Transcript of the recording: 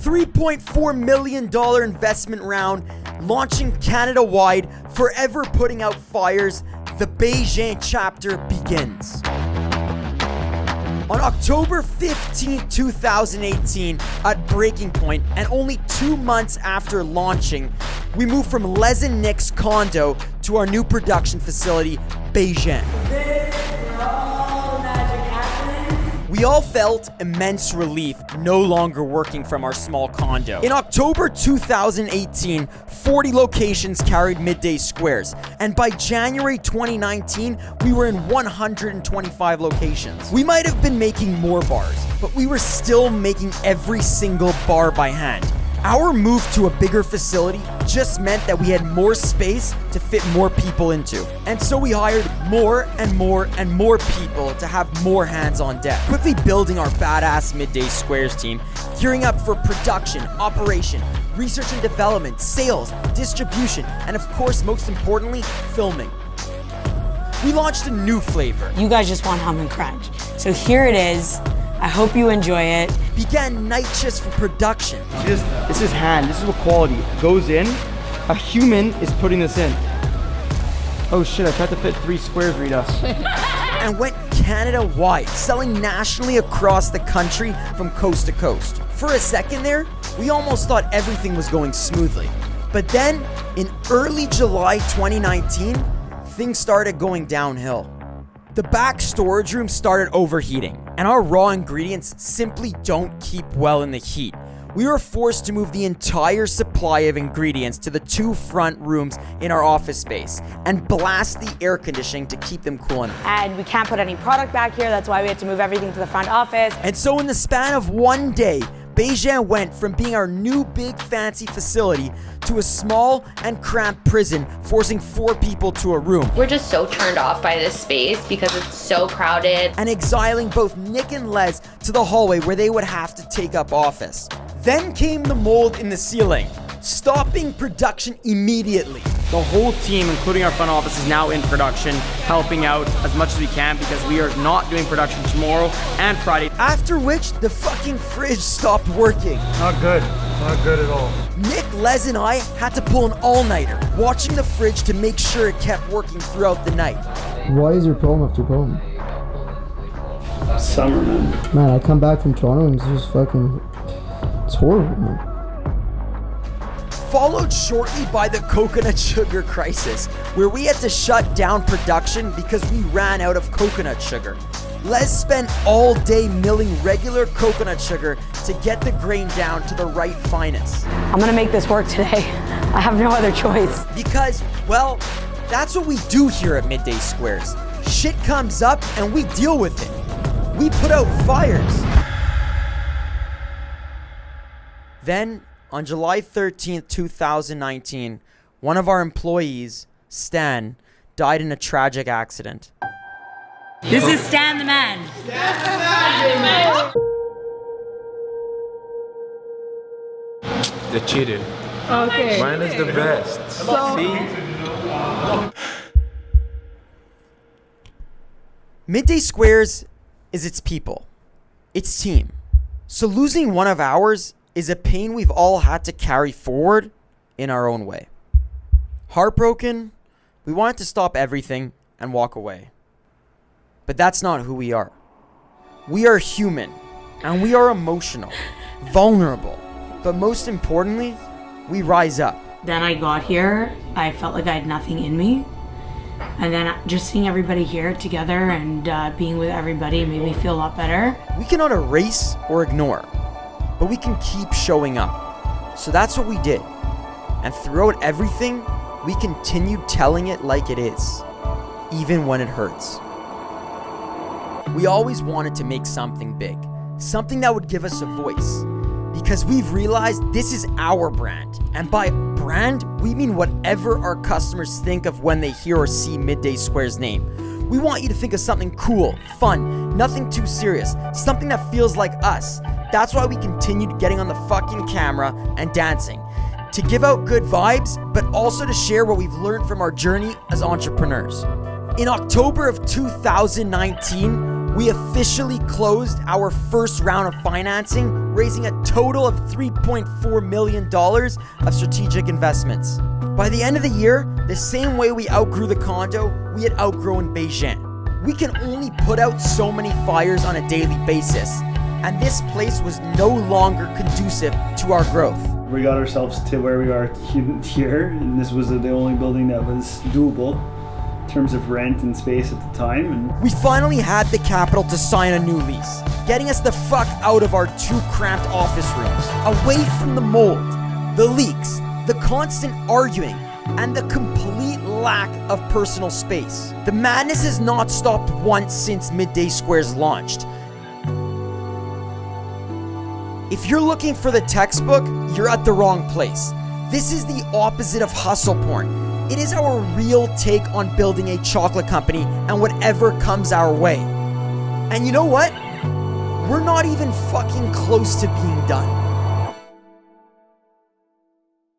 $3.4 million investment round, launching Canada-wide, forever putting out fires, the Beijing chapter begins. On October 15, 2018, at breaking point, and only 2 months after launching, we moved from Les and Nick's condo to our new production facility, Beijing. We all felt immense relief no longer working from our small condo. In October 2018, 40 locations carried Midday Squares, and by January 2019, we were in 125 locations. We might have been making more bars, but we were still making every single bar by hand. Our move to a bigger facility just meant that we had more space to fit more people into. And so we hired more and more and more people to have more hands on deck. Quickly building our badass Midday Squares team, gearing up for production, operation, research and development, sales, distribution, and of course, most importantly, filming. We launched a new flavor. You guys just want hum and crunch. So here it is. I hope you enjoy it. Began night shifts for production. This is hand, this is what quality goes in. A human is putting this in. Oh shit, I tried to fit 3 squares, Rita. And went Canada-wide, selling nationally across the country from coast to coast. For a second there, we almost thought everything was going smoothly. But then, in early July 2019, things started going downhill. The back storage room started overheating, and our raw ingredients simply don't keep well in the heat. We were forced to move the entire supply of ingredients to the 2 front rooms in our office space and blast the air conditioning to keep them cool enough. And we can't put any product back here. That's why we had to move everything to the front office. And so in the span of one day, Beijing went from being our new big fancy facility to a small and cramped prison, forcing 4 people to a room. We're just so turned off by this space because it's so crowded. And exiling both Nick and Les to the hallway where they would have to take up office. Then came the mold in the ceiling, stopping production immediately. The whole team, including our front office, is now in production, helping out as much as we can because we are not doing production tomorrow and Friday. After which, the fucking fridge stopped working. Not good at all. Nick, Les, and I had to pull an all-nighter, watching the fridge to make sure it kept working throughout the night. Why is your poem after poem? Summer, man. Man, I come back from Toronto and it's just fucking... It's horrible, man. Followed shortly by the coconut sugar crisis, where we had to shut down production because we ran out of coconut sugar. Les spent all day milling regular coconut sugar to get the grain down to the right fineness. I'm gonna make this work today. I have no other choice. Because, well, that's what we do here at Midday Squares. Shit comes up and we deal with it. We put out fires. Then, on July 13th, 2019, one of our employees, Stan, died in a tragic accident. This is Stan the Man. They cheated. Okay. Mine is the best. Midday Squares is its people, its team. So losing one of ours is a pain we've all had to carry forward in our own way. Heartbroken, we wanted to stop everything and walk away. But that's not who we are. We are human, and we are emotional, vulnerable, but most importantly, we rise up. Then I got here, I felt like I had nothing in me. And then just seeing everybody here together and being with everybody made me feel a lot better. We cannot erase or ignore, but we can keep showing up. So that's what we did. And throughout everything, we continued telling it like it is, even when it hurts. We always wanted to make something big, something that would give us a voice, because we've realized this is our brand. And by brand, we mean whatever our customers think of when they hear or see Midday Square's name. We want you to think of something cool, fun, nothing too serious, something that feels like us. That's why we continued getting on the fucking camera and dancing, to give out good vibes, but also to share what we've learned from our journey as entrepreneurs. In October of 2019, we officially closed our first round of financing, raising a total of $3.4 million of strategic investments. By the end of the year, the same way we outgrew the condo, we had outgrown Beijing. We can only put out so many fires on a daily basis, and this place was no longer conducive to our growth. We got ourselves to where we are here, and this was the only building that was doable in terms of rent and space at the time. And we finally had the capital to sign a new lease, getting us the fuck out of our 2 cramped office rooms, away from the mold, the leaks, the constant arguing, and the complete lack of personal space. The madness has not stopped once since Midday Squares launched. If you're looking for the textbook, you're at the wrong place. This is the opposite of hustle porn. It is our real take on building a chocolate company and whatever comes our way. And you know what? We're not even fucking close to being done.